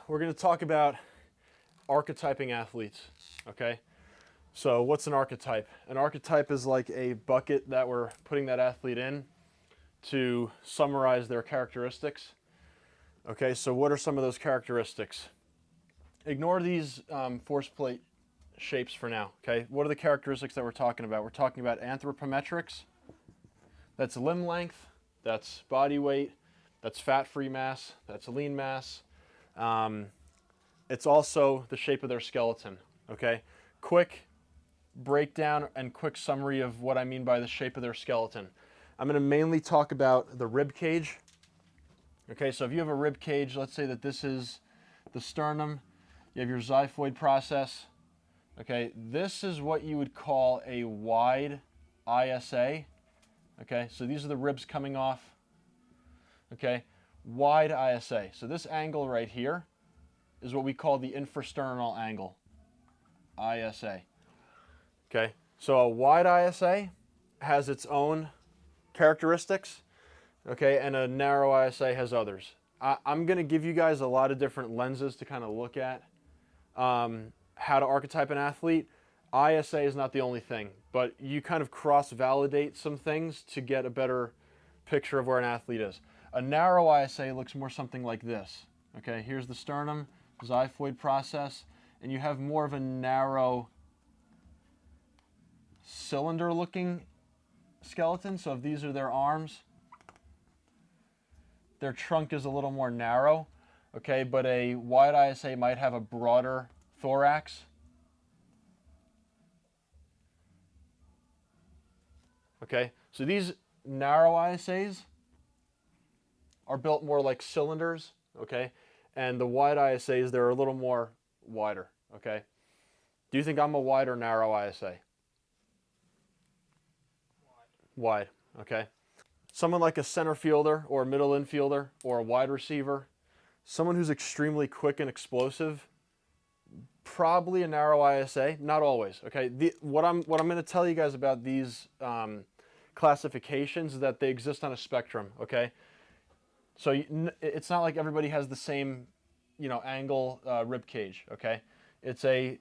We're going to talk about archetyping athletes, okay? So what's an archetype? An archetype is like a bucket that we're putting that athlete in to summarize their characteristics. Okay, so what are some of those characteristics? Ignore these force plate shapes for now, okay? What are the characteristics that we're talking about? We're talking about anthropometrics. That's limb length, that's body weight, that's fat-free mass, that's lean mass. It's also the shape of their skeleton, okay? Quick breakdown and quick summary of what I mean by the shape of their skeleton. I'm going to mainly talk about the rib cage. Okay, so if you have a rib cage, let's say that this is the sternum, you have your xiphoid process. Okay, this is what you would call a wide ISA. Okay, so these are the ribs coming off. Okay, wide ISA. So this angle right here is what we call the infrasternal angle, ISA. Okay, so a wide ISA has its own characteristics, okay, and a narrow ISA has others. I'm going to give you guys a lot of different lenses to kind of look at how to archetype an athlete. ISA is not the only thing, but you kind of cross-validate some things to get a better picture of where an athlete is. A narrow ISA looks more something like this. Okay, here's the sternum, xiphoid process, and you have more of a narrow cylinder-looking skeleton. So if these are their arms, their trunk is a little more narrow, okay, but a wide ISA might have a broader thorax. Okay, so these narrow ISAs are built more like cylinders, okay, and the wide ISAs, they're a little more wider, okay. Do you think I'm a wide or narrow ISA? Wide, okay. Someone like a center fielder or a middle infielder or a wide receiver, someone who's extremely quick and explosive, probably a narrow ISA, not always, okay. What I'm going to tell you guys about these classifications is that they exist on a spectrum, okay. So it's not like everybody has the same, angle rib cage, okay. It's a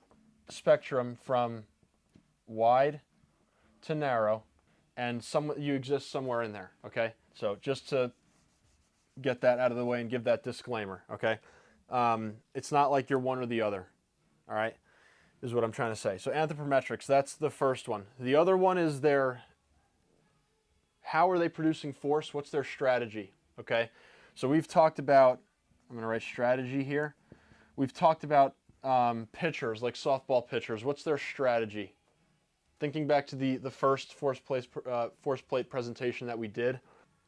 spectrum from wide to narrow, and you exist somewhere in there, okay? So just to get that out of the way and give that disclaimer, okay? It's not like you're one or the other, all right, is what I'm trying to say. So anthropometrics, that's the first one. The other one is how are they producing force? What's their strategy, okay? So we've talked about, I'm going to write strategy here. We've talked about pitchers, like softball pitchers. What's their strategy? Thinking back to the first force plate presentation that we did,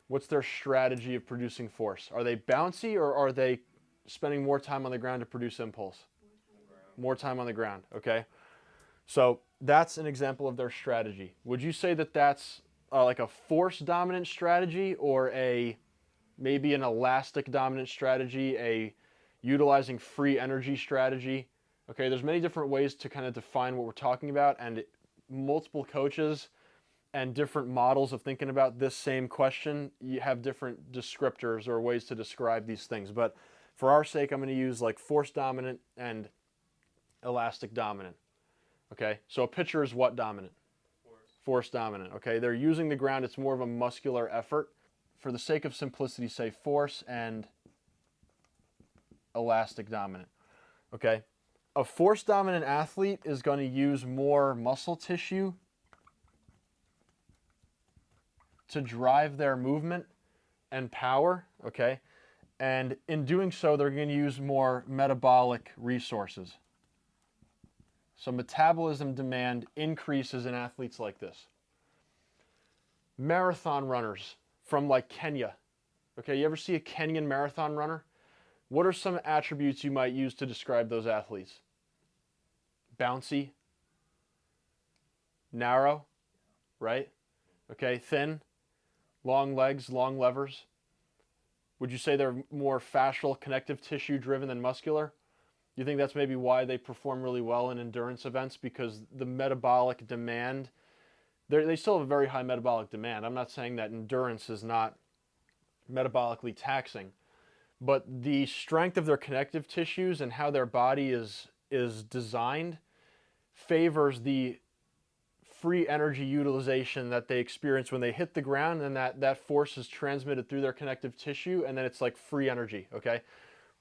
what's their strategy of producing force? Are they bouncy, or are they spending more time on the ground to produce impulse? More time on the ground, okay? So that's an example of their strategy. Would you say that that's like a force dominant strategy, or maybe an elastic dominant strategy, a utilizing free energy strategy? Okay, there's many different ways to kind of define what we're talking about, and multiple coaches and different models of thinking about this same question, you have different descriptors or ways to describe these things. But for our sake, I'm going to use like force dominant and elastic dominant. Okay, so a pitcher is what dominant? Force dominant. Okay, they're using the ground. It's more of a muscular effort. For the sake of simplicity, say force and elastic dominant. Okay, a force dominant athlete is going to use more muscle tissue to drive their movement and power, okay? And in doing so, they're going to use more metabolic resources. So metabolism demand increases in athletes like this. Marathon runners from like Kenya, okay? You ever see a Kenyan marathon runner? What are some attributes you might use to describe those athletes? Bouncy, narrow, right? Okay, thin, long legs, long levers. Would you say they're more fascial, connective tissue driven than muscular? You think that's maybe why they perform really well in endurance events? Because the metabolic demand, they still have a very high metabolic demand. I'm not saying that endurance is not metabolically taxing, but the strength of their connective tissues and how their body is designed favors the free energy utilization that they experience when they hit the ground, and that force is transmitted through their connective tissue, and then it's like free energy, okay?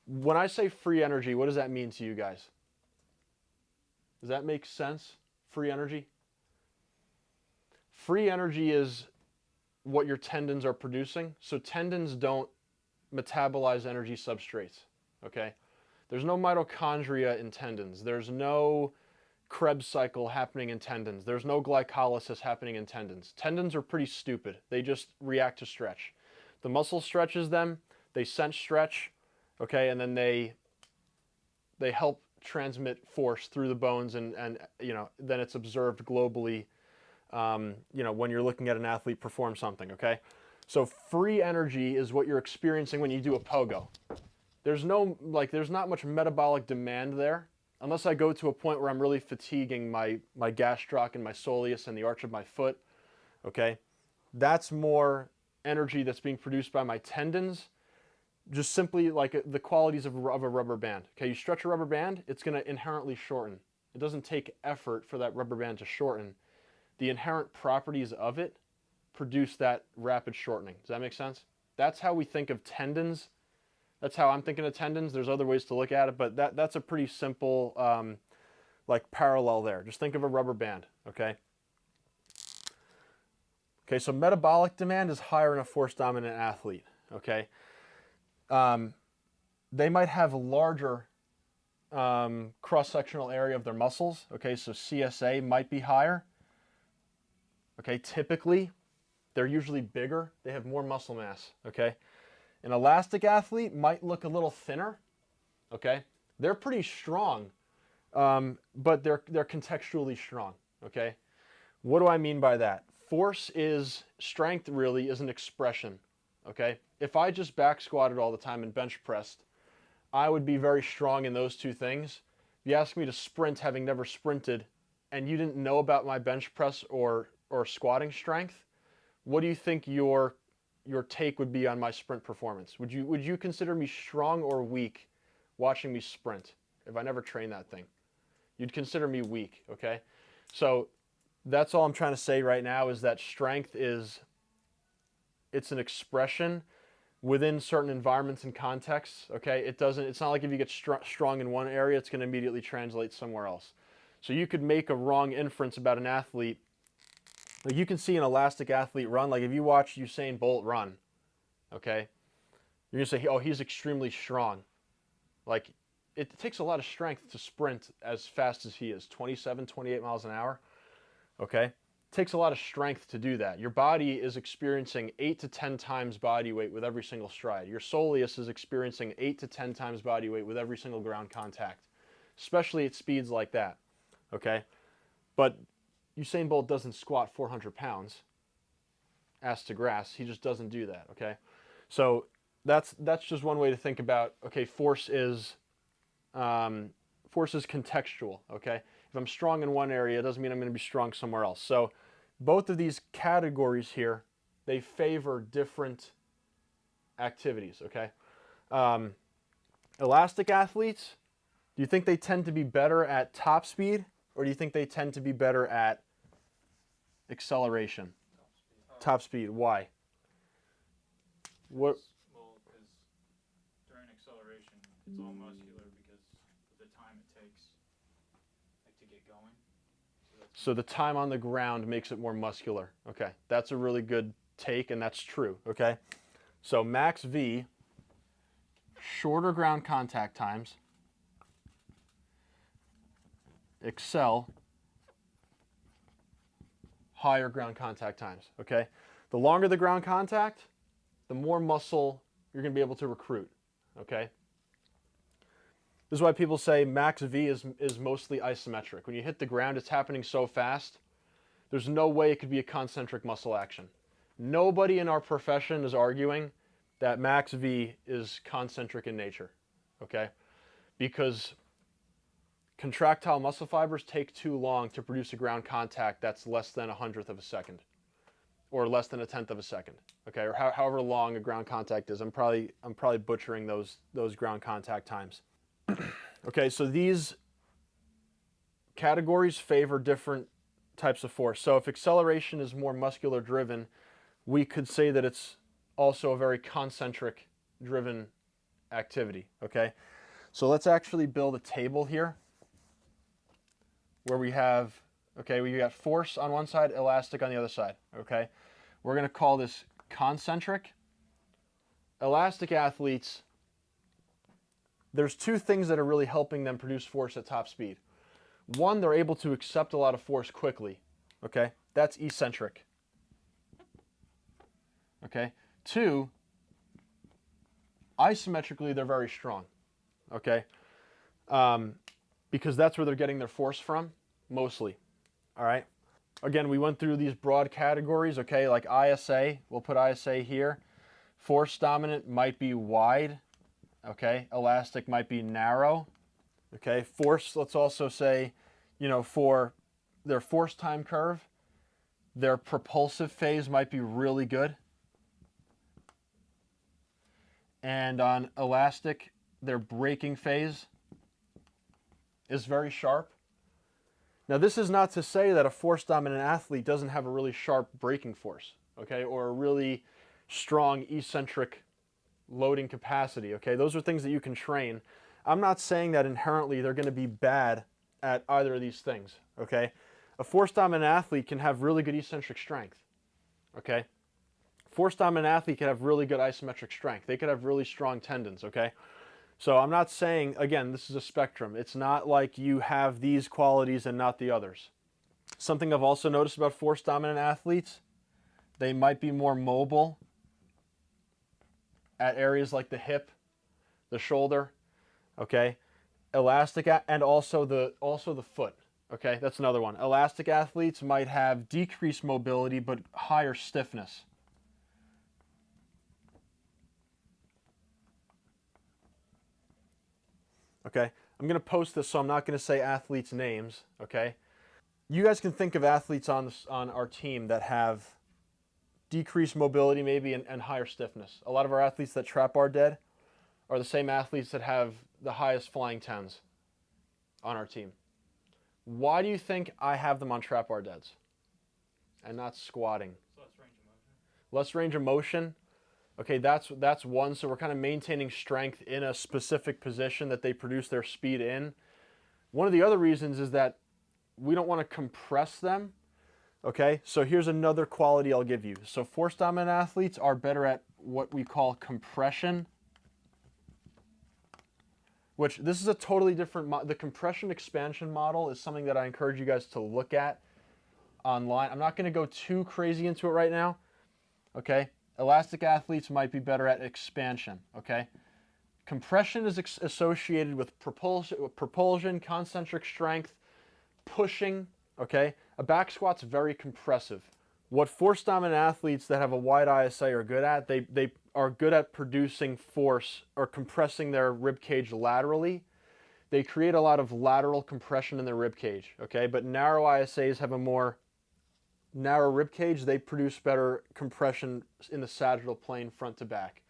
When I say free energy, what does that mean to you guys? Does that make sense? Free energy? Free energy is what your tendons are producing. So tendons don't metabolize energy substrates, okay? There's no mitochondria in tendons. There's no Krebs cycle happening in tendons. There's no glycolysis happening in tendons. Tendons are pretty stupid. They just react to stretch. The muscle stretches them, they sense stretch, okay, and then they help transmit force through the bones, and you know, then it's observed globally, you know, when you're looking at an athlete perform something, okay? So free energy is what you're experiencing when you do a pogo. There's not much metabolic demand there, unless I go to a point where I'm really fatiguing my gastroc and my soleus and the arch of my foot, okay? That's more energy that's being produced by my tendons, just simply like the qualities of a rubber band. Okay, you stretch a rubber band, it's going to inherently shorten. It doesn't take effort for that rubber band to shorten. The inherent properties of it produce that rapid shortening. Does that make sense? That's how we think of tendons. That's how I'm thinking of tendons. There's other ways to look at it, but that's a pretty simple like parallel there. Just think of a rubber band, okay? Okay, so metabolic demand is higher in a force-dominant athlete, okay? They might have a larger cross-sectional area of their muscles, okay? So CSA might be higher, okay? Typically, they're usually bigger. They have more muscle mass, okay? An elastic athlete might look a little thinner, okay? They're pretty strong, but they're contextually strong, okay? What do I mean by that? Strength really is an expression, okay? If I just back squatted all the time and bench pressed, I would be very strong in those two things. If you ask me to sprint having never sprinted, and you didn't know about my bench press or squatting strength, what do you think your take would be on my sprint performance? Would you consider me strong or weak watching me sprint if I never trained that thing? You'd consider me weak, okay? So that's all I'm trying to say right now, is that strength it's an expression within certain environments and contexts, okay? It's not like if you get strong in one area, it's going to immediately translate somewhere else. So you could make a wrong inference about an athlete. Like, you can see an elastic athlete run. Like, if you watch Usain Bolt run, okay, you're going to say, oh, he's extremely strong. Like, it takes a lot of strength to sprint as fast as he is, 27, 28 miles an hour, okay? It takes a lot of strength to do that. Your body is experiencing 8 to 10 times body weight with every single stride. Your soleus is experiencing 8 to 10 times body weight with every single ground contact, especially at speeds like that, okay? But Usain Bolt doesn't squat 400 pounds ass to grass. He just doesn't do that, okay? So that's just one way to think about, okay, force is contextual, okay? If I'm strong in one area, it doesn't mean I'm going to be strong somewhere else. So both of these categories here, they favor different activities, okay? Elastic athletes, do you think they tend to be better at top speed, or do you think they tend to be better at acceleration? Top speed. Why? What? Well, because during acceleration, it's all muscular because of the time it takes, like, to get going. So the time on the ground makes it more muscular. Okay, that's a really good take, and that's true. Okay, so max V, shorter ground contact times, excel, higher ground contact times. Okay, the longer the ground contact, the more muscle you're going to be able to recruit. Okay, this is why people say max V is mostly isometric. When you hit the ground, it's happening so fast, there's no way it could be a concentric muscle action. Nobody in our profession is arguing that max V is concentric in nature, okay? Because contractile muscle fibers take too long to produce a ground contact that's less than 1/100 of a second. or less than 1/10 of a second. Okay, or however long a ground contact is. I'm probably butchering those ground contact times. Okay, so these categories favor different types of force. So if acceleration is more muscular driven, we could say that it's also a very concentric driven activity. Okay, so let's actually build a table here where we have, okay, we got force on one side, elastic on the other side. Okay, we're going to call this concentric. Elastic athletes, there's two things that are really helping them produce force at top speed. One, they're able to accept a lot of force quickly. Okay, that's eccentric. Okay, two, isometrically, they're very strong. Okay, because that's where they're getting their force from, mostly. All right. Again, we went through these broad categories. Okay, like ISA, we'll put ISA here. Force dominant might be wide. Okay, elastic might be narrow. Okay, force, let's also say, you know, for their force time curve, their propulsive phase might be really good. And on elastic, their braking phase is very sharp. Now, this is not to say that a force dominant athlete doesn't have a really sharp braking force, okay, or a really strong eccentric loading capacity, okay? Those are things that you can train. I'm not saying that inherently they're going to be bad at either of these things, okay? A force dominant athlete can have really good eccentric strength, okay? Force dominant athlete can have really good isometric strength. They could have really strong tendons, okay? So I'm not saying, again, this is a spectrum. It's not like you have these qualities and not the others. Something I've also noticed about force dominant athletes, they might be more mobile at areas like the hip, the shoulder, okay? Elastic, and also the foot, okay? That's another one. Elastic athletes might have decreased mobility but higher stiffness. Okay, I'm going to post this, so I'm not going to say athletes' names, okay? You guys can think of athletes on our team that have decreased mobility maybe and higher stiffness. A lot of our athletes that trap bar dead are the same athletes that have the highest flying tens on our team. Why do you think I have them on trap bar deads and not squatting? So less range of motion. Less range of motion. Okay, that's one. So we're kind of maintaining strength in a specific position that they produce their speed in. One of the other reasons is that we don't want to compress them. Okay, so here's another quality I'll give you. So force dominant athletes are better at what we call compression, which this is a totally different, the compression expansion model is something that I encourage you guys to look at online. I'm not going to go too crazy into it right now. Okay. Elastic athletes might be better at expansion, okay? Compression is associated with propulsion, concentric strength, pushing, okay? A back squat's very compressive. What force dominant athletes that have a wide ISA are good at, they are good at producing force or compressing their rib cage laterally. They create a lot of lateral compression in their rib cage, okay? But narrow ISAs have a more narrow rib cage, they produce better compression in the sagittal plane front to back.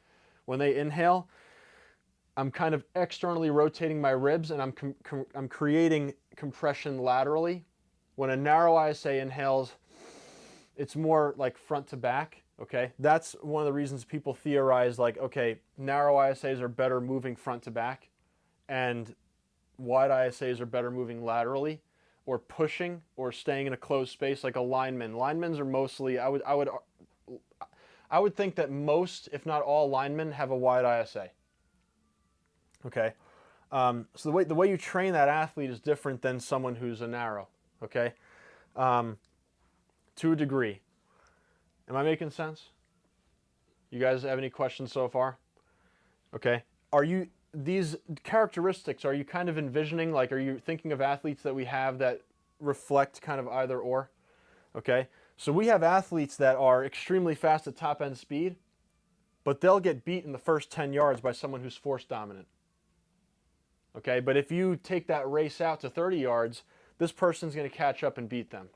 When they inhale, I'm kind of externally rotating my ribs and I'm creating compression laterally. When a narrow ISA inhales, it's more like front to back, okay? That's one of the reasons people theorize like, okay, narrow ISAs are better moving front to back and wide ISAs are better moving laterally, or pushing, or staying in a closed space like a lineman. Linemen are mostly, I would think that most, if not all, linemen have a wide ISA. Okay, so the way you train that athlete is different than someone who's a narrow. Okay, to a degree. Am I making sense? You guys have any questions so far? Okay, these characteristics, are you kind of envisioning, like, are you thinking of athletes that we have that reflect kind of either or? Okay, so we have athletes that are extremely fast at top end speed, but they'll get beat in the first 10 yards by someone who's force dominant. Okay, but if you take that race out to 30 yards, this person's going to catch up and beat them.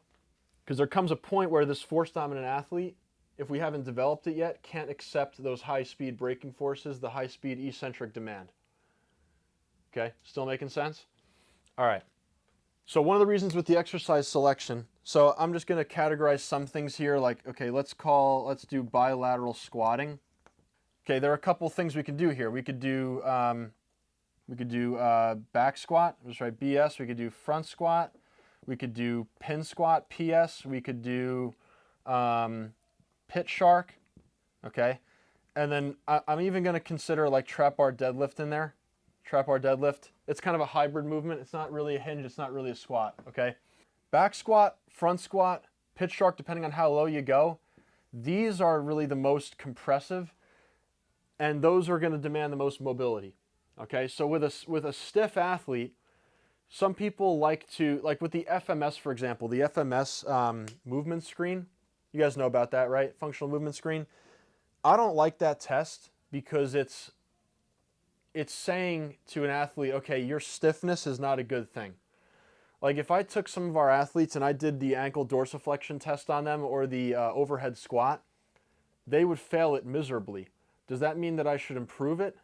Because there comes a point where this force dominant athlete if we haven't developed it yet, can't accept those high-speed braking forces, the high-speed eccentric demand. Okay, still making sense? All right. So one of the reasons with the exercise selection, so I'm just going to categorize some things here, like, okay, let's do bilateral squatting. Okay, there are a couple things we can do here. We could do back squat, just write BS. We could do front squat. We could do pin squat, PS. We could do pit shark, okay? And then I'm even going to consider like trap bar deadlift in there. Trap bar deadlift. It's kind of a hybrid movement. It's not really a hinge. It's not really a squat, okay? Back squat, front squat, pit shark, depending on how low you go. These are really the most compressive, and those are going to demand the most mobility, okay? So with a stiff athlete, some people like to, like with the FMS, for example, the FMS movement screen. You guys know about that, right? Functional movement screen. I don't like that test because it's saying to an athlete, okay, your stiffness is not a good thing. Like if I took some of our athletes and I did the ankle dorsiflexion test on them or the overhead squat, they would fail it miserably. Does that mean that I should improve it?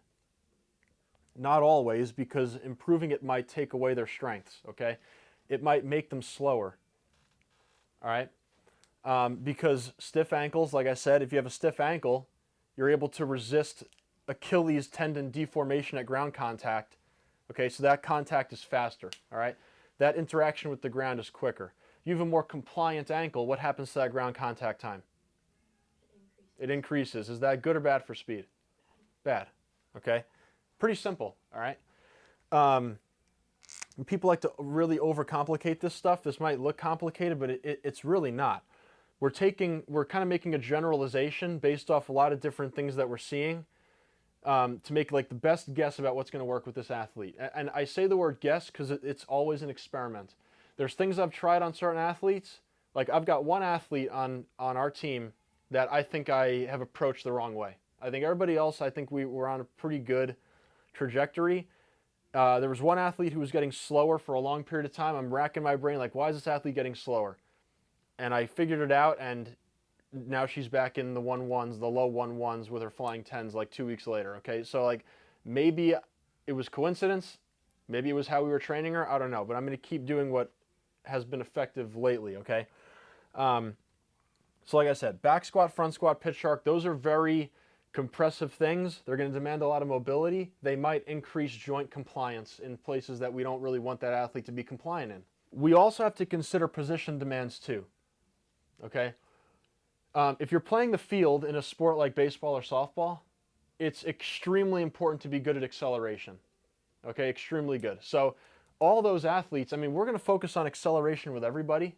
Not always, because improving it might take away their strengths, okay? It might make them slower, all right? Because stiff ankles, like I said, if you have a stiff ankle, you're able to resist Achilles tendon deformation at ground contact. Okay, so that contact is faster, all right? That interaction with the ground is quicker. You have a more compliant ankle, what happens to that ground contact time? It increases. Is that good or bad for speed? Bad, okay? Pretty simple, all right? People like to really overcomplicate this stuff. This might look complicated, but it's really not. We're kind of making a generalization based off a lot of different things that we're seeing to make like the best guess about what's going to work with this athlete. And I say the word guess because it's always an experiment. There's things I've tried on certain athletes. Like I've got one athlete on our team that I think I have approached the wrong way. I think everybody else, I think we were on a pretty good trajectory. There was one athlete who was getting slower for a long period of time. I'm racking my brain like, why is this athlete getting slower? And I figured it out, and now she's back in the 1-1s, the low 1-1s with her flying 10s like 2 weeks later, okay? So like maybe it was coincidence, maybe it was how we were training her, I don't know, but I'm going to keep doing what has been effective lately, okay? So like I said, back squat, front squat, pit shark, those are very compressive things. They're going to demand a lot of mobility. They might increase joint compliance in places that we don't really want that athlete to be compliant in. We also have to consider position demands too, okay? If you're playing the field in a sport like baseball or softball, it's extremely important to be good at acceleration, okay? Extremely good. So all those athletes, I mean, we're going to focus on acceleration with everybody,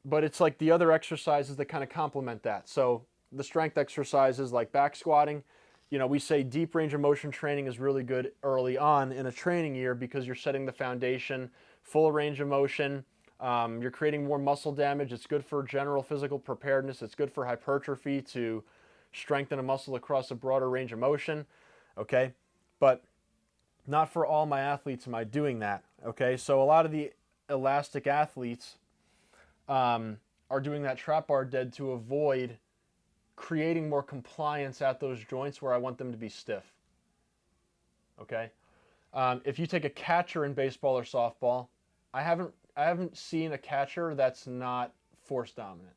but it's like the other exercises that kind of complement that. So the strength exercises like back squatting, you know, we say deep range of motion training is really good early on in a training year because you're setting the foundation, full range of motion, you're creating more muscle damage. It's good for general physical preparedness. It's good for hypertrophy to strengthen a muscle across a broader range of motion, okay? But not for all my athletes am I doing that, okay? So a lot of the elastic athletes are doing that trap bar dead to avoid creating more compliance at those joints where I want them to be stiff, okay? If you take a catcher in baseball or softball, I haven't seen a catcher that's not force dominant,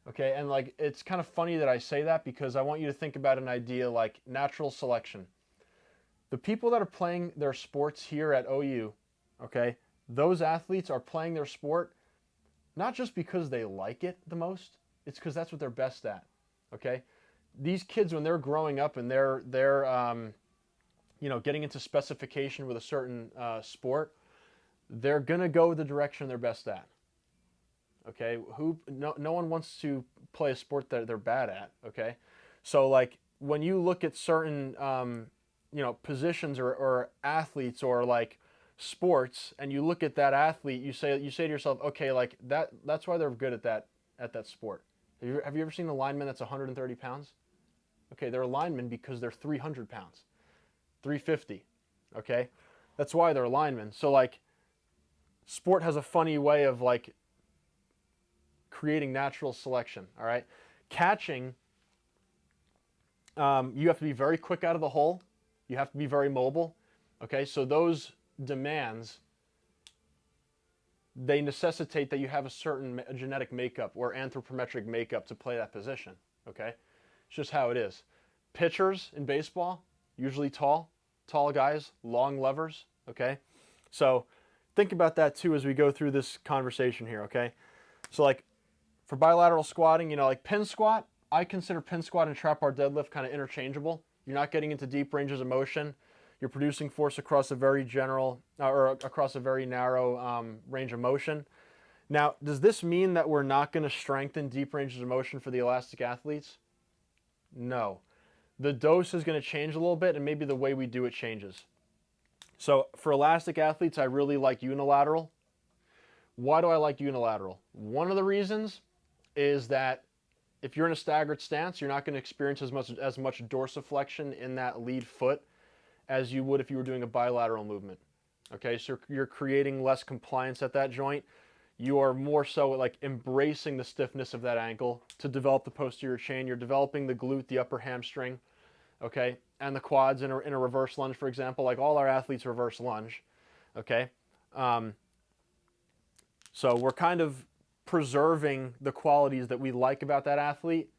okay? And like, it's kind of funny that I say that because I want you to think about an idea like natural selection. The people that are playing their sports here at OU, okay, those athletes are playing their sport not just because they like it the most, it's because that's what they're best at, okay? These kids, when they're growing up and they're you know, getting into specification with a certain sport, they're going to go the direction they're best at, okay? No one wants to play a sport that they're bad at, okay? So like when you look at certain, you know, positions or athletes or like sports, and you look at that athlete, you say to yourself, okay, like that's why they're good at that sport. Have you ever seen a lineman that's 130 pounds? Okay, they're a lineman because they're 300 pounds, 350. Okay, that's why they're a lineman. So like, sport has a funny way of like creating natural selection. All right, Catching, you have to be very quick out of the hole. You have to be very mobile. Okay, so those demands, they necessitate that you have a certain genetic makeup or anthropometric makeup to play that position. Okay, it's just how it is. Pitchers in baseball, usually tall guys, long levers. Okay, so think about that too as we go through this conversation here. Okay, so like for bilateral squatting, you know, like pin squat, I consider pin squat and trap bar deadlift kind of interchangeable. You're not getting into deep ranges of motion. You're producing force across a very general or across a very narrow range of motion. Now, does this mean that we're not going to strengthen deep ranges of motion for the elastic athletes? No. The dose is going to change a little bit, and maybe the way we do it changes. So for elastic athletes, I really like unilateral. Why do I like unilateral? One of the reasons is that if you're in a staggered stance, you're not going to experience as much dorsiflexion in that lead foot as you would if you were doing a bilateral movement. Okay, so you're creating less compliance at that joint. You are more so like embracing the stiffness of that ankle to develop the posterior chain. You're developing the glute, the upper hamstring, okay, and the quads in a reverse lunge, for example. Like all our athletes reverse lunge, okay. So we're kind of preserving the qualities that we like about that athlete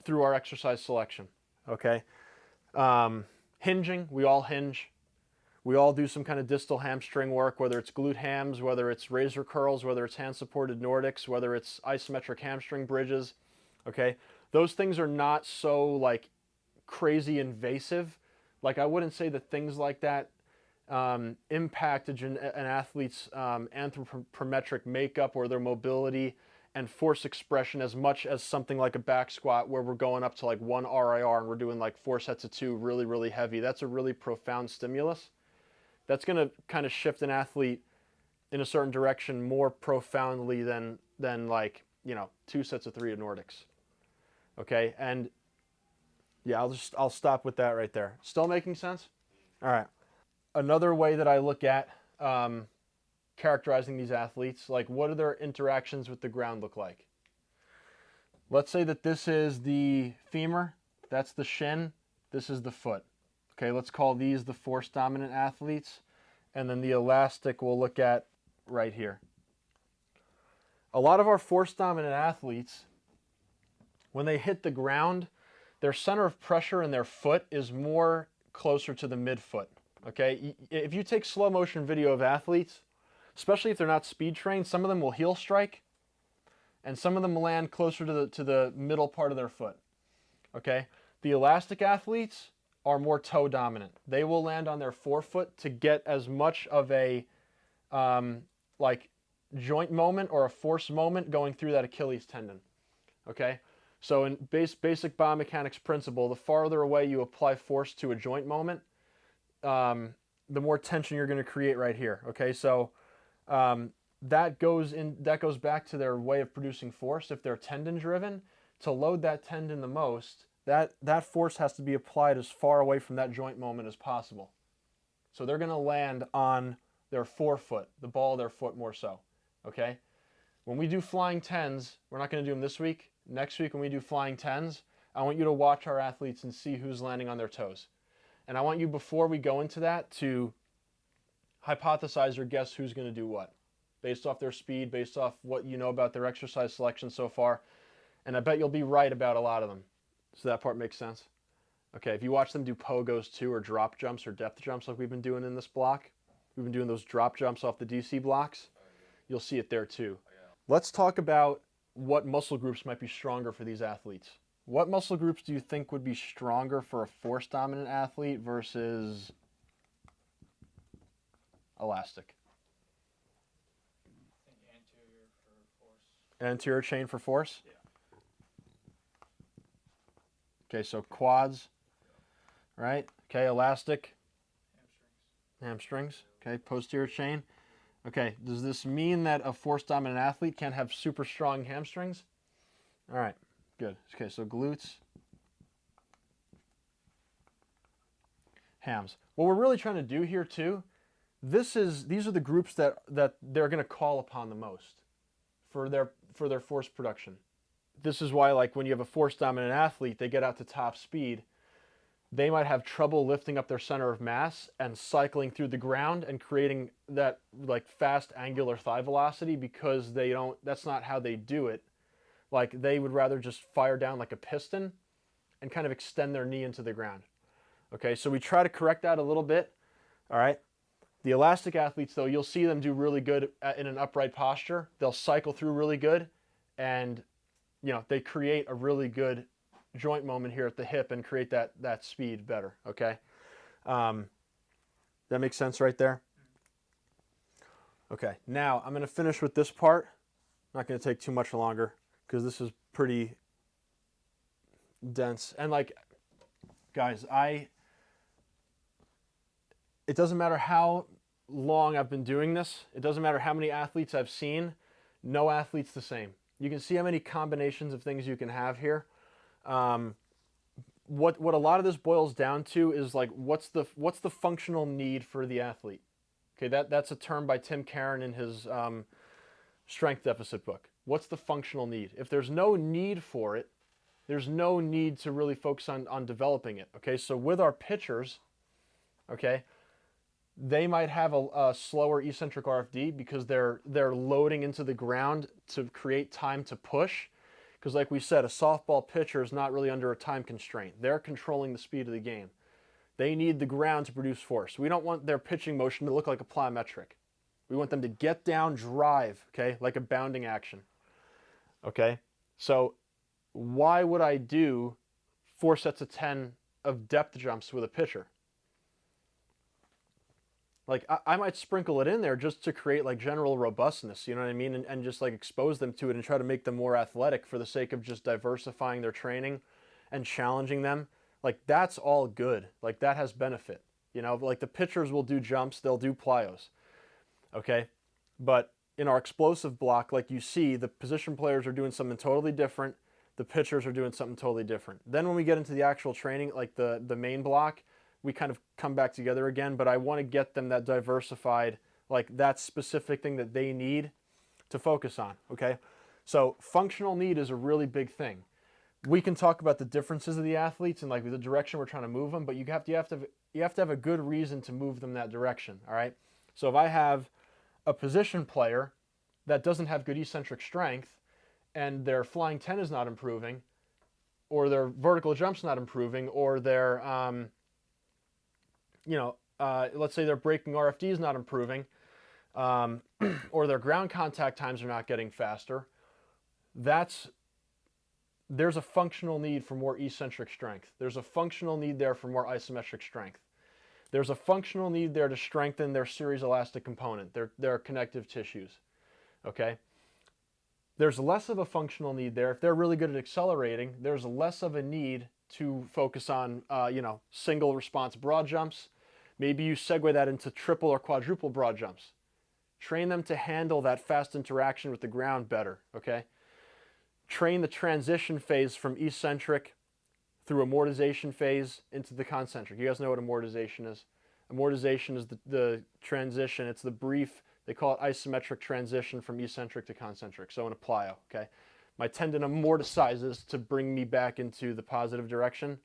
through our exercise selection, okay. Hinging, we all hinge. We all do some kind of distal hamstring work, whether it's glute hams, whether it's razor curls, whether it's hand-supported Nordics, whether it's isometric hamstring bridges, okay? Those things are not so, like, crazy invasive. Like, I wouldn't say that things like that impact an athlete's anthropometric makeup or their mobility and force expression as much as something like a back squat where we're going up to like 1 RIR and we're doing like 4 sets of 2 really, really heavy. That's a really profound stimulus. That's going to kind of shift an athlete in a certain direction more profoundly than like, you know, 2 sets of 3 of Nordics. Okay, and yeah, I'll stop with that right there. Still making sense? All right. Another way that I look at characterizing these athletes, like what do their interactions with the ground look like? Let's say that this is the femur, that's the shin, this is the foot. Okay, let's call these the force dominant athletes, and then the elastic we'll look at right here. A lot of our force dominant athletes, when they hit the ground, their center of pressure in their foot is more closer to the midfoot. Okay, if you take slow motion video of athletes, especially if they're not speed trained, some of them will heel strike, and some of them will land closer to the middle part of their foot. Okay, the elastic athletes are more toe dominant. They will land on their forefoot to get as much of a like joint moment or a force moment going through that Achilles tendon. Okay, so in basic biomechanics principle, the farther away you apply force to a joint moment, the more tension you're going to create right here. Okay, so that goes back to their way of producing force. If they're tendon driven, to load that tendon the most, that force has to be applied as far away from that joint moment as possible. So they're going to land on their forefoot, the ball of their foot more so. Okay, when we do flying tens, we're not going to do them this week. Next week when we do flying tens, I want you to watch our athletes and see who's landing on their toes. And I want you, before we go into that, to hypothesize or guess who's going to do what, based off their speed, based off what you know about their exercise selection so far. And I bet you'll be right about a lot of them. So that part makes sense? Okay, if you watch them do pogos too, or drop jumps or depth jumps like we've been doing in this block, we've been doing those drop jumps off the DC blocks, you'll see it there too. Let's talk about what muscle groups might be stronger for these athletes. What muscle groups do you think would be stronger for a force dominant athlete versus elastic? I think anterior for force. Anterior chain for force? Yeah. Okay, so quads, right? Okay, elastic. Hamstrings. Hamstrings. Okay, posterior chain. Okay, does this mean that a force dominant athlete can have super strong hamstrings? All right, good. Okay, so glutes, hams. What we're really trying to do here too, these are the groups that they're going to call upon the most for their force production. this is why, like, when you have a force dominant athlete, they get out to top speed, they might have trouble lifting up their center of mass and cycling through the ground and creating that like fast angular thigh velocity, because they don't, that's not how they do it. Like, they would rather just fire down like a piston and kind of extend their knee into the ground. Okay, so we try to correct that a little bit. All right. The elastic athletes, though, you'll see them do really good in an upright posture. They'll cycle through really good, and they create a really good joint moment here at the hip and create that speed better. Okay, that makes sense right there. Okay, now I'm going to finish with this part. Not going to take too much longer because this is pretty dense. And like, guys, it doesn't matter how long I've been doing this. It doesn't matter how many athletes I've seen. No athlete's the same. You can see how many combinations of things you can have here. What a lot of this boils down to is like, what's the functional need for the athlete? Okay, that's a term by Tim Karen in his strength deficit book. What's the functional need? If there's no need for it, there's no need to really focus on developing it. Okay, so with our pitchers, okay, they might have a slower eccentric RFD because they're loading into the ground to create time to push. Because like we said, a softball pitcher is not really under a time constraint. They're controlling the speed of the game. They need the ground to produce force. We don't want their pitching motion to look like a plyometric. We want them to get down, drive, okay, like a bounding action. Okay, so why would I do 4 sets of 10 of depth jumps with a pitcher? Like, I might sprinkle it in there just to create like general robustness, you know what I mean? And just like expose them to it and try to make them more athletic for the sake of just diversifying their training and challenging them. Like, that's all good. Like, that has benefit. Like the pitchers will do jumps, they'll do plyos. Okay? But in our explosive block, like you see, the position players are doing something totally different. The pitchers are doing something totally different. Then when we get into the actual training, like the main block, we kind of come back together again, but I want to get them that diversified, like that specific thing that they need to focus on, okay? So functional need is a really big thing. We can talk about the differences of the athletes and like the direction we're trying to move them, but you have to have a good reason to move them that direction, all right? So if I have a position player that doesn't have good eccentric strength and their flying 10 is not improving, or their vertical jump's not improving, or their let's say their breaking RFD is not improving, or their ground contact times are not getting faster, there's a functional need for more eccentric strength. There's a functional need there for more isometric strength. There's a functional need there to strengthen their series elastic component, their connective tissues, okay? There's less of a functional need there. If they're really good at accelerating, there's less of a need to focus on, single response broad jumps. Maybe you segue that into triple or quadruple broad jumps. Train them to handle that fast interaction with the ground better, okay? Train the transition phase from eccentric through amortization phase into the concentric. You guys know what amortization is. Amortization is the transition. It's the brief, they call it isometric transition from eccentric to concentric. So in a plyo, okay? My tendon amortizes to bring me back into the positive direction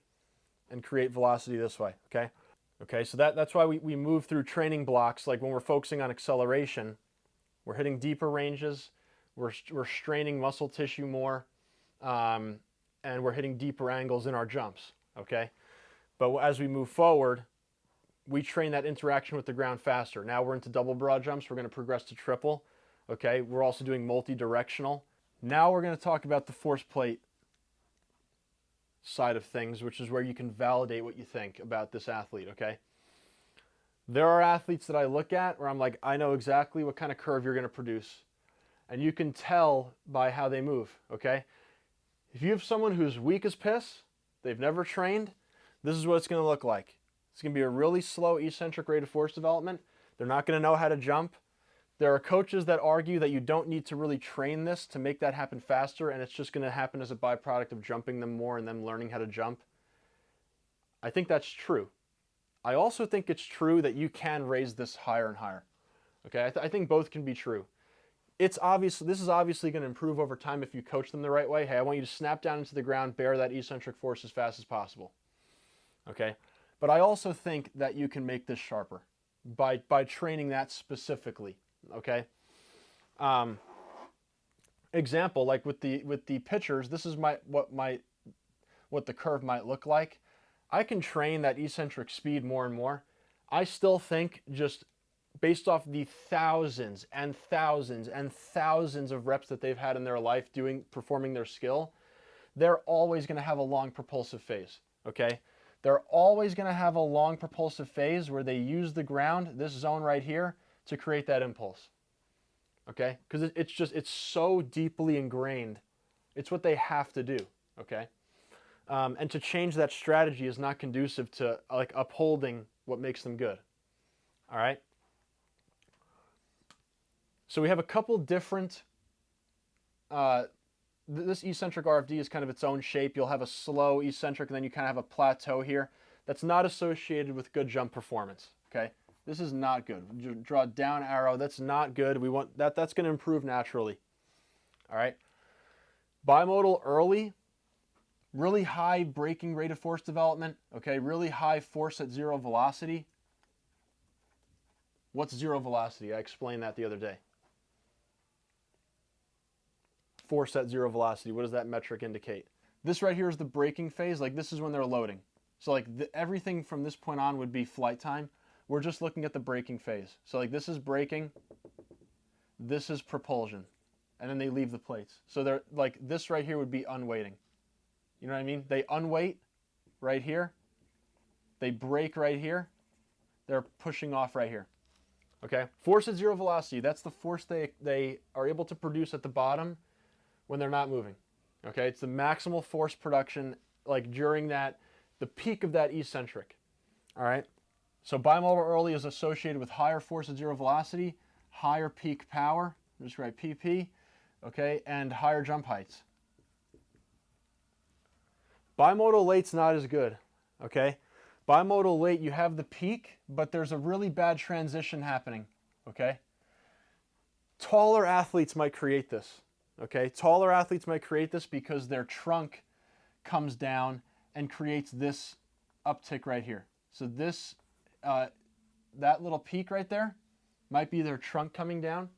and create velocity this way, okay? Okay, so that's why we move through training blocks. Like when we're focusing on acceleration, we're hitting deeper ranges, we're straining muscle tissue more, and we're hitting deeper angles in our jumps, okay? But as we move forward, we train that interaction with the ground faster. Now we're into double broad jumps, we're gonna progress to triple, okay? We're also doing multi-directional. Now we're gonna talk about the force plate side of things, which is where you can validate what you think about this athlete, okay? There are athletes that I look at where I'm like, I know exactly what kind of curve you're gonna produce. And you can tell by how they move, okay? If you have someone who's weak as piss, they've never trained, this is what it's gonna look like. It's gonna be a really slow eccentric rate of force development. They're not gonna know how to jump. There are coaches that argue that you don't need to really train this to make that happen faster, and it's just gonna happen as a byproduct of jumping them more and them learning how to jump. I think that's true. I also think it's true that you can raise this higher and higher. Okay, I think both can be true. This is obviously going to improve over time if you coach them the right way. Hey, I want you to snap down into the ground, bear that eccentric force as fast as possible. Okay? But I also think that you can make this sharper by training that specifically. Okay? Example, like with the pitchers, this is what the curve might look like. I can train that eccentric speed more and more. I still think, just based off the thousands and thousands and thousands of reps that they've had in their life performing their skill, they're always going to have a long propulsive phase, okay? They're always going to have a long propulsive phase where they use the ground, this zone right here, to create that impulse, okay? Because it's so deeply ingrained. It's what they have to do, okay? And to change that strategy is not conducive to like upholding what makes them good, all right? So we have a couple different, this eccentric RFD is kind of its own shape. You'll have a slow eccentric, and then you kind of have a plateau here. That's not associated with good jump performance, okay? This is not good. Draw a down arrow, that's not good. We want that's going to improve naturally, all right? Bimodal early, really high braking rate of force development, okay? Really high force at zero velocity. What's zero velocity? I explained that the other day. Force at zero velocity, what does that metric indicate? This right here is the braking phase. Like, this is when they're loading. So like everything from this point on would be flight time. We're just looking at the braking phase. So like, this is braking, this is propulsion, and then they leave the plates. So they're like, this right here would be unweighting. You know what I mean? They unweight right here, they brake right here, they're pushing off right here. Okay, force at zero velocity, that's the force they are able to produce at the bottom when they're not moving. Okay, it's the maximal force production, like during the peak of that eccentric. All right, so bimodal early is associated with higher force at zero velocity, higher peak power, just write PP, okay, and higher jump heights. Bimodal late's not as good, okay? Bimodal late, you have the peak, but there's a really bad transition happening, okay? Taller athletes might create this. Okay, taller athletes might create this because their trunk comes down and creates this uptick right here. So this, that little peak right there might be their trunk coming down,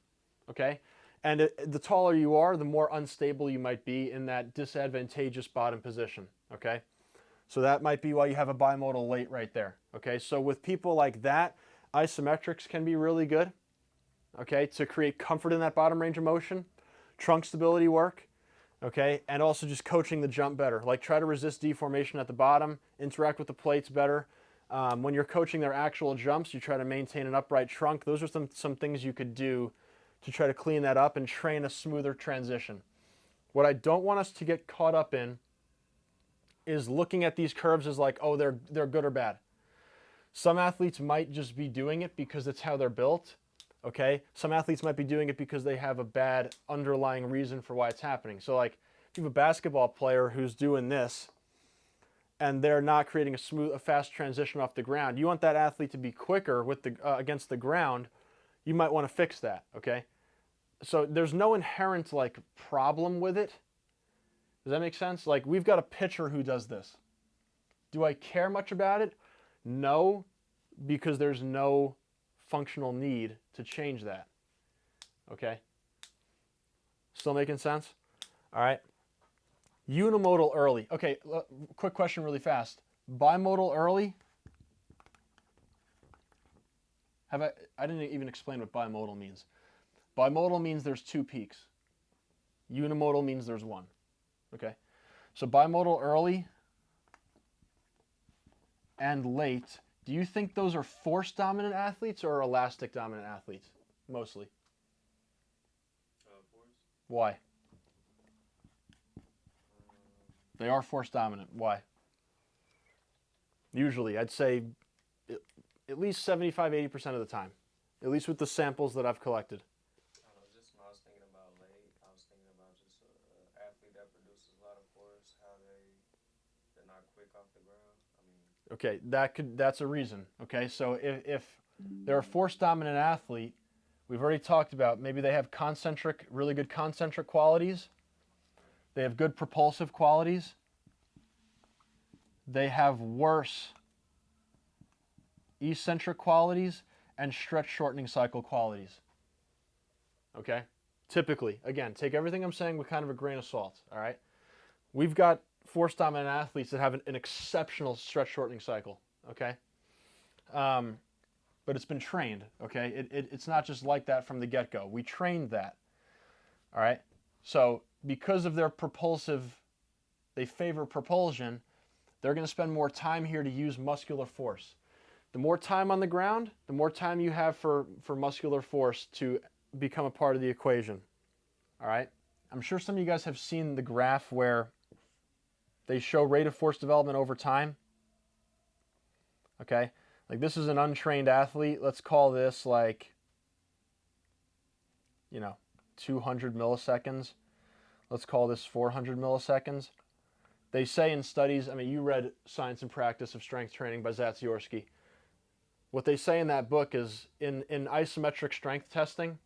okay? And the taller you are, the more unstable you might be in that disadvantageous bottom position, okay? So that might be why you have a bimodal late right there, okay? So with people like that, isometrics can be really good, okay, to create comfort in that bottom range of motion. Trunk stability work, okay, and also just coaching the jump better. Like, try to resist deformation at the bottom, interact with the plates better. When you're coaching their actual jumps, you try to maintain an upright trunk. Those are some things you could do to try to clean that up and train a smoother transition. What I don't want us to get caught up in is looking at these curves as like, oh, they're good or bad. Some athletes might just be doing it because it's how they're built. Okay, some athletes might be doing it because they have a bad underlying reason for why it's happening. So like, if you have a basketball player who's doing this and they're not creating a fast transition off the ground, you want that athlete to be quicker with against the ground, you might want to fix that, okay? So there's no inherent like problem with it. Does that make sense? Like, we've got a pitcher who does this. Do I care much about it? No, because there's no functional need to change that. Okay? Still making sense? All right. Unimodal early. Okay, quick question really fast. Bimodal early? I didn't even explain what bimodal means. Bimodal means there's two peaks. Unimodal means there's one. Okay? So bimodal early and late, do you think those are force dominant athletes or elastic dominant athletes? Mostly. Force. Why? They are force dominant. Why? Usually, I'd say at least 75-80% of the time. At least with the samples that I've collected. I don't know, just when I was thinking about late, I was thinking about just an athlete that produces a lot of force, how they're not quick off the ground. I mean, Okay, that's a reason. Okay, so if they're a force dominant athlete, We've already talked about maybe they have concentric, really good concentric qualities. They have good propulsive qualities. They have worse eccentric qualities and stretch shortening cycle qualities. Okay? Typically, again, take everything I'm saying with kind of a grain of salt, all right? We've got force dominant athletes that have an exceptional stretch shortening cycle, okay? But it's been trained, okay? It's not just like that from the get-go. We trained that, all right? So because of their propulsive, they favor propulsion, they're going to spend more time here to use muscular force. The more time on the ground, the more time you have for muscular force to become a part of the equation, all right? I'm sure some of you guys have seen the graph where they show rate of force development over time, okay? Like this is an untrained athlete. Let's call this like, 200 milliseconds. Let's call this 400 milliseconds. They say in studies, I mean, you read Science and Practice of Strength Training by Zatsiorsky. What they say in that book is in isometric strength testing,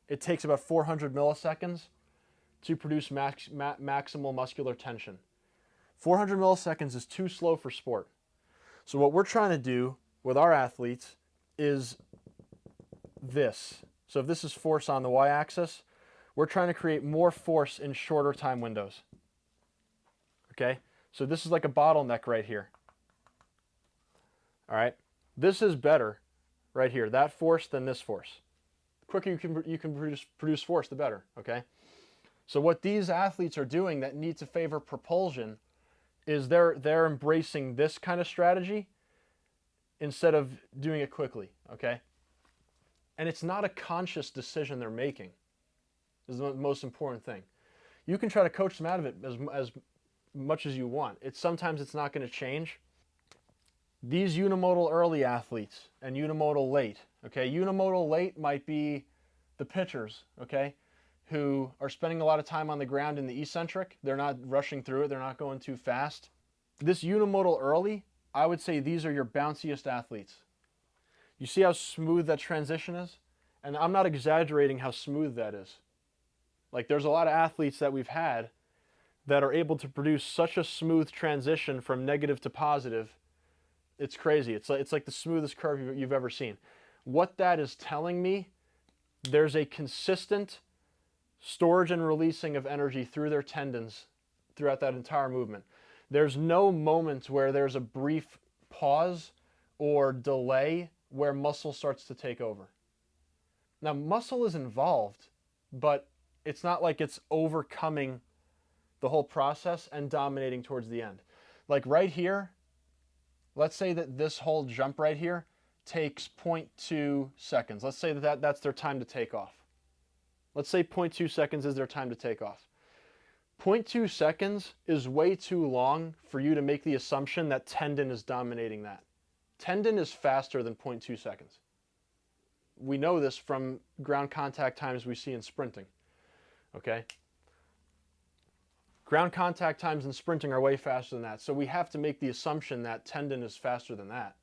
it takes about 400 milliseconds to produce maximal muscular tension. 400 milliseconds is too slow for sport. So what we're trying to do with our athletes is this. So if this is force on the y-axis, we're trying to create more force in shorter time windows. Okay? So this is like a bottleneck right here. All right? This is better right here, that force than this force. The quicker you can produce force, the better, okay? So what these athletes are doing that need to favor propulsion is they're embracing this kind of strategy instead of doing it quickly, okay? And it's not a conscious decision they're making, is the most important thing. You can try to coach them out of it as much as you want. Sometimes it's not going to change. These unimodal early athletes and unimodal late, okay? Unimodal late might be the pitchers, okay, who are spending a lot of time on the ground in the eccentric. They're not rushing through it. They're not going too fast. This unimodal early, I would say these are your bounciest athletes. You see how smooth that transition is? And I'm not exaggerating how smooth that is. Like there's a lot of athletes that we've had that are able to produce such a smooth transition from negative to positive. It's crazy. It's like the smoothest curve you've ever seen. What that is telling me, there's a consistent storage and releasing of energy through their tendons throughout that entire movement. There's no moment where there's a brief pause or delay where muscle starts to take over. Now, muscle is involved, but it's not like it's overcoming the whole process and dominating towards the end. Like right here, let's say that this whole jump right here takes 0.2 seconds. Let's say that's their time to take off. Let's say 0.2 seconds is their time to take off. 0.2 seconds is way too long for you to make the assumption that tendon is dominating that. Tendon is faster than 0.2 seconds. We know this from ground contact times we see in sprinting, okay? Ground contact times in sprinting are way faster than that. So we have to make the assumption that tendon is faster than that,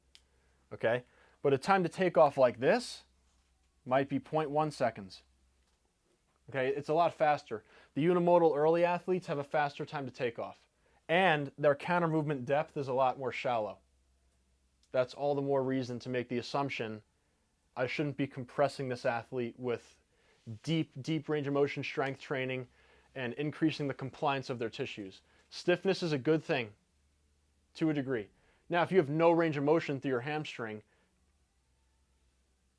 okay? But a time to take off like this might be 0.1 seconds. Okay, it's a lot faster. The unimodal early athletes have a faster time to take off. And their counter movement depth is a lot more shallow. That's all the more reason to make the assumption I shouldn't be compressing this athlete with deep range of motion strength training and increasing the compliance of their tissues. Stiffness is a good thing to a degree. Now, if you have no range of motion through your hamstring,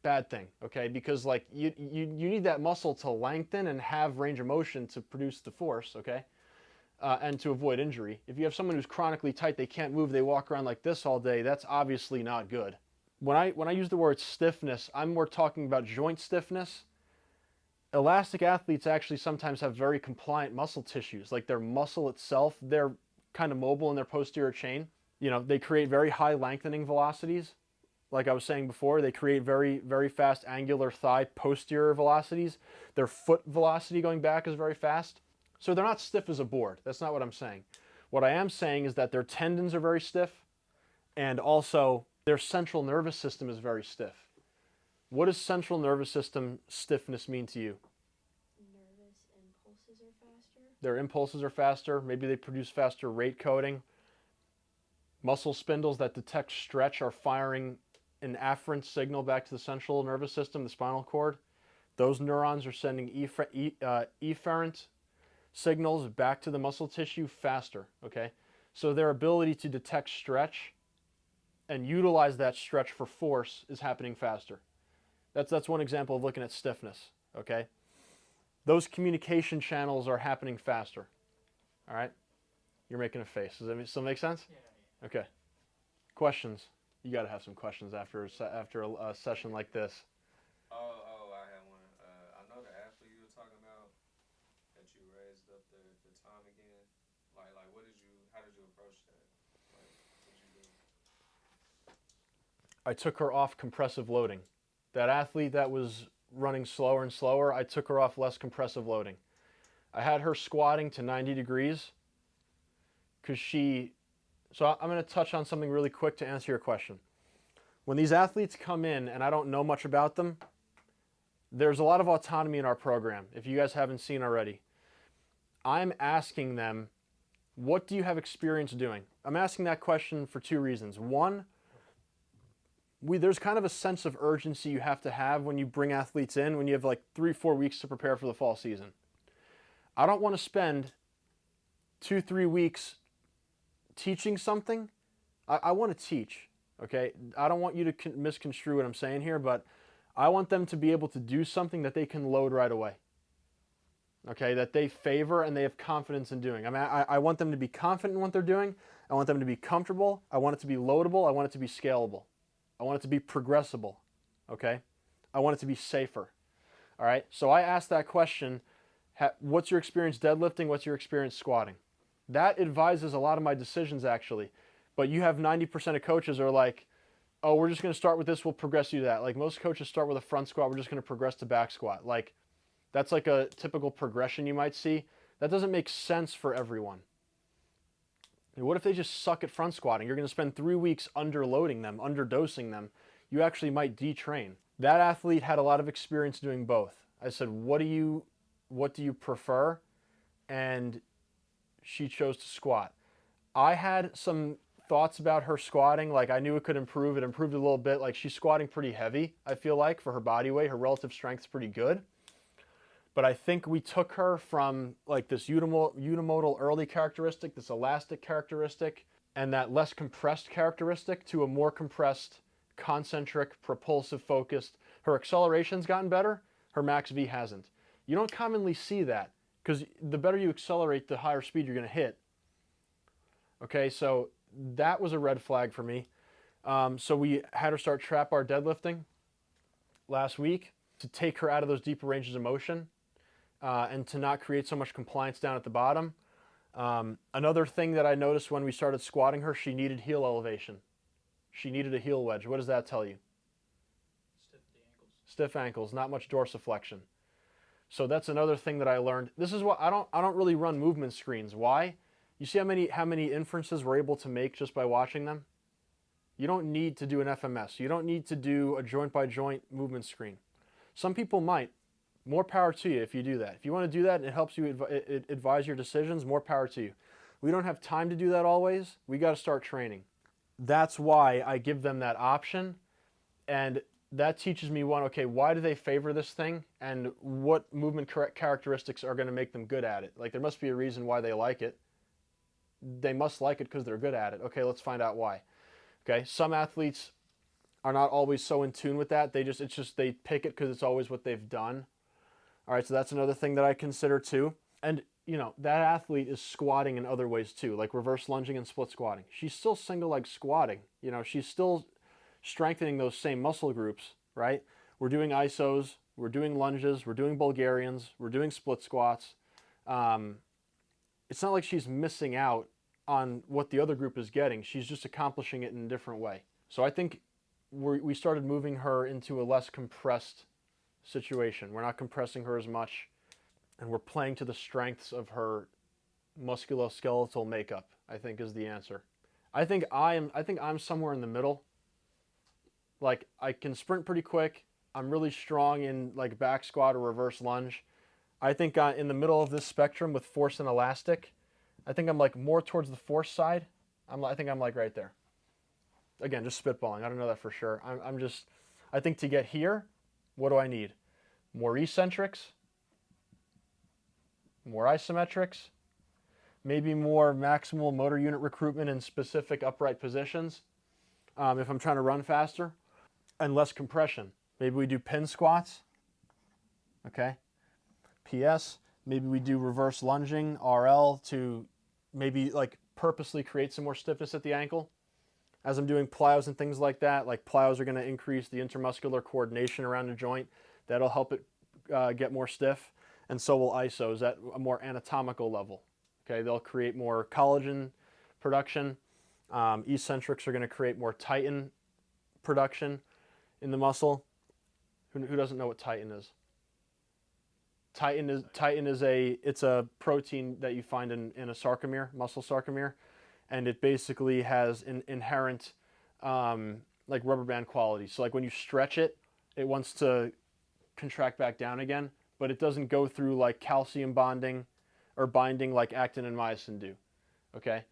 bad thing, okay? Because like you need that muscle to lengthen and have range of motion to produce the force, okay? And to avoid injury. If you have someone who's chronically tight, they can't move, they walk around like this all day, that's obviously not good. When I use the word stiffness, I'm more talking about joint stiffness. Elastic athletes actually sometimes have very compliant muscle tissues, like their muscle itself, they're kind of mobile in their posterior chain. You know, they create very high lengthening velocities. Like I was saying before, they create very fast angular thigh posterior velocities. Their foot velocity going back is very fast. So they're not stiff as a board. That's not what I'm saying. What I am saying is that their tendons are very stiff, and also their central nervous system is very stiff. What does central nervous system stiffness mean to you? Nervous impulses are faster. Their impulses are faster. Maybe they produce faster rate coding. Muscle spindles that detect stretch are firing an afferent signal back to the central nervous system, the spinal cord. Those neurons are sending efferent signals back to the muscle tissue faster, okay? So their ability to detect stretch and utilize that stretch for force is happening faster. That's one example of looking at stiffness, okay? Those communication channels are happening faster, all right? You're making a face. Does that still make sense? Yeah. Okay. Questions? You got to have some questions after a session like this. Oh, I had one. I know the athlete you were talking about that you raised up the time again. Like, how did you approach that? Like, what did you do? I took her off compressive loading. That athlete that was running slower and slower, I took her off less compressive loading. I had her squatting to 90 degrees because so I'm going to touch on something really quick to answer your question. When these athletes come in and I don't know much about them, there's a lot of autonomy in our program, if you guys haven't seen already. I'm asking them, what do you have experience doing? I'm asking that question for two reasons. One, there's kind of a sense of urgency you have to have when you bring athletes in, when you have like 3-4 weeks to prepare for the fall season. I don't want to spend 2-3 weeks teaching something. I want to teach, okay? I don't want you to misconstrue what I'm saying here, but I want them to be able to do something that they can load right away, okay? That they favor and they have confidence in doing. I want them to be confident in what they're doing. I want them to be comfortable. I want it to be loadable. I want it to be scalable. I want it to be progressible, okay? I want it to be safer, all right? So I asked that question, what's your experience deadlifting? What's your experience squatting? That advises a lot of my decisions, actually. But you have 90% of coaches are like, oh, we're just going to start with this, we'll progress you to that. Like most coaches start with a front squat, we're just going to progress to back squat. Like that's like a typical progression you might see. That doesn't make sense for everyone. What if they just suck at front squatting? You're going to spend 3 weeks underloading them, underdosing them. You actually might detrain. That athlete had a lot of experience doing both. I said, what do you prefer? And she chose to squat. I had some thoughts about her squatting. Like I knew it could improve. It improved a little bit. Like she's squatting pretty heavy, I feel like, for her body weight. Her relative strength's pretty good. But I think we took her from like this unimodal early characteristic, this elastic characteristic, and that less compressed characteristic to a more compressed, concentric, propulsive focused. Her acceleration's gotten better. Her max V hasn't. You don't commonly see that because the better you accelerate, the higher speed you're going to hit. Okay, so that was a red flag for me. So we had her start trap bar deadlifting last week to take her out of those deeper ranges of motion and to not create so much compliance down at the bottom. Another thing that I noticed when we started squatting her, she needed heel elevation. She needed a heel wedge. What does that tell you? Stiff the ankles. Stiff ankles, not much dorsiflexion. So that's another thing that I learned. This is what I don't really run movement screens. Why? You see how many inferences we're able to make just by watching them? You don't need to do an FMS. You don't need to do a joint by joint movement screen. Some people might. More power to you if you do that. If you want to do that and it helps you advise your decisions, more power to you. We don't have time to do that always. We got to start training. That's why I give them that option. And that teaches me one, okay, why do they favor this thing? And what movement characteristics are going to make them good at it? Like there must be a reason why they like it. They must like it because they're good at it. Okay, let's find out why. Okay, some athletes are not always so in tune with that. They pick it because it's always what they've done. All right, so that's another thing that I consider too. And you know, that athlete is squatting in other ways too, like reverse lunging and split squatting. She's still single leg squatting. You know, she's still strengthening those same muscle groups, right? We're doing isos, we're doing lunges, we're doing Bulgarians, we're doing split squats. It's not like she's missing out on what the other group is getting. She's just accomplishing it in a different way. So I think we started moving her into a less compressed situation. We're not compressing her as much, and we're playing to the strengths of her musculoskeletal makeup, I think is the answer. I think I'm somewhere in the middle. Like I can sprint pretty quick, I'm really strong in like back squat or reverse lunge. I think in the middle of this spectrum with force and elastic, I think I'm like more towards the force side. I think I'm like right there. Again, just spitballing. I don't know that for sure. I think to get here, what do I need? More eccentrics, more isometrics, maybe more maximal motor unit recruitment in specific upright positions if I'm trying to run faster, and less compression. Maybe we do pin squats, okay? PS, maybe we do reverse lunging, RL, to maybe like purposely create some more stiffness at the ankle. As I'm doing plyos and things like that, like plyos are going to increase the intermuscular coordination around the joint. That'll help it get more stiff, and so will isos at a more anatomical level. Okay, they'll create more collagen production. Eccentrics are going to create more titin production in the muscle. Who doesn't know what titin is? Titin is a protein that you find in a sarcomere, muscle sarcomere, and it basically has an inherent like rubber band quality. So like when you stretch it, it wants to contract back down again, but it doesn't go through like calcium bonding or binding like actin and myosin do. Okay,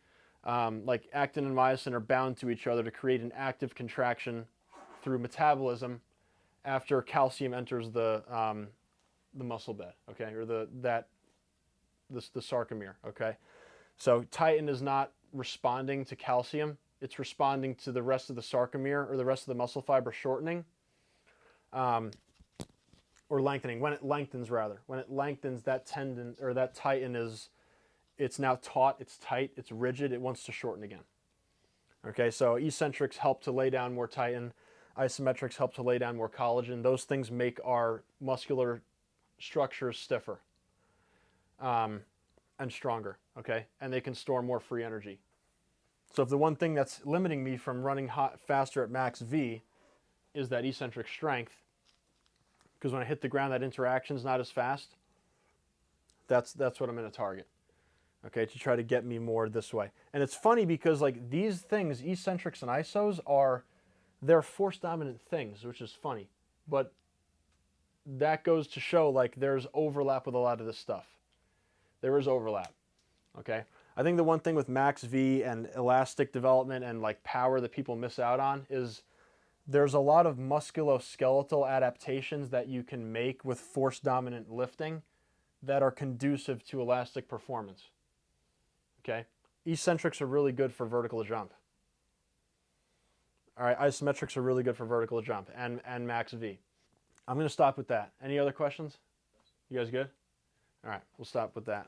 like actin and myosin are bound to each other to create an active contraction through metabolism after calcium enters the muscle bed. Okay, or the sarcomere. Okay, so titin is not responding to calcium; it's responding to the rest of the sarcomere or the rest of the muscle fiber shortening. Or lengthening. When it lengthens, that tendon or that titin it's now taut, it's tight, it's rigid, it wants to shorten again. Okay, so eccentrics help to lay down more titin, isometrics help to lay down more collagen. Those things make our muscular structures stiffer and stronger, okay? And they can store more free energy. So if the one thing that's limiting me from running faster at max V is that eccentric strength, because when I hit the ground, that interaction's not as fast. That's what I'm going to target, okay, to try to get me more this way. And it's funny because like these things, eccentrics and isos, they're force dominant things, which is funny. But that goes to show like there's overlap with a lot of this stuff. There is overlap, okay? I think the one thing with max V and elastic development and like power that people miss out on is there's a lot of musculoskeletal adaptations that you can make with force dominant lifting that are conducive to elastic performance. Okay? Eccentrics are really good for vertical jump. All right, isometrics are really good for vertical jump and max V. I'm going to stop with that. Any other questions? You guys good? All right, we'll stop with that.